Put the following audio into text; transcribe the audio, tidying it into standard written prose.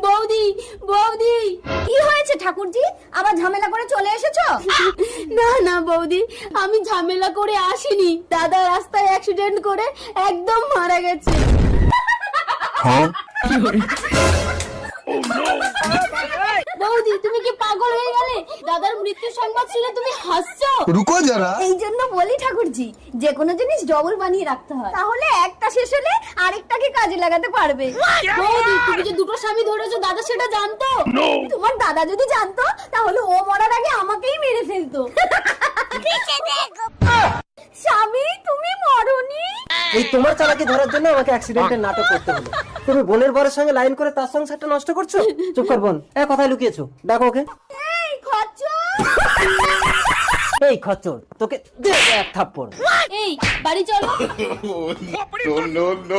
বৌদি বৌদি, কি হয়েছে ঠাকুরজি? আবার ঝামেলা করে চলে এসেছো? না না বৌদি, আমি ঝামেলা করে আসিনি। দাদা রাস্তায় অ্যাক্সিডেন্ট করে একদম মারা গেছে। বৌদি তুমি কি পাগল হয়ে গেলে? দাদার মৃত্যুর সংবাদ শুনে তুমি হাসছো? রুকো যারা। এই জন্য বলি ঠাকুরজি, যে কোনো জিনিস ডবল বানিয়ে রাখতে হয়, তাহলে একটা শেষ হলে আরেকটাকে কাজে লাগাতে পারবে। বৌদি তুমি যে দুটো স্বামী ধরেছো, দাদা সেটা জানতো? তোমার দাদা যদি জানতো তাহলে ও মরার আগে আমাকেই মেরে ফেলতো। স্বামী তুমি মরনি? এই তোমার চালাকি ধরার জন্য আমাকে অ্যাক্সিডেন্টের নাটক করতে হলো। তুমি বোনের বরের সঙ্গে লাইন করে তার সংসারটা নষ্ট করছো। চুপ কর বোন, কোথায় লুকিয়েছো? ডাকো ওকে। এই খচ্চর! এই খচ্চর, তোকে দে এক থাপ্পড়। এই বাড়ি চলো। No, no, no.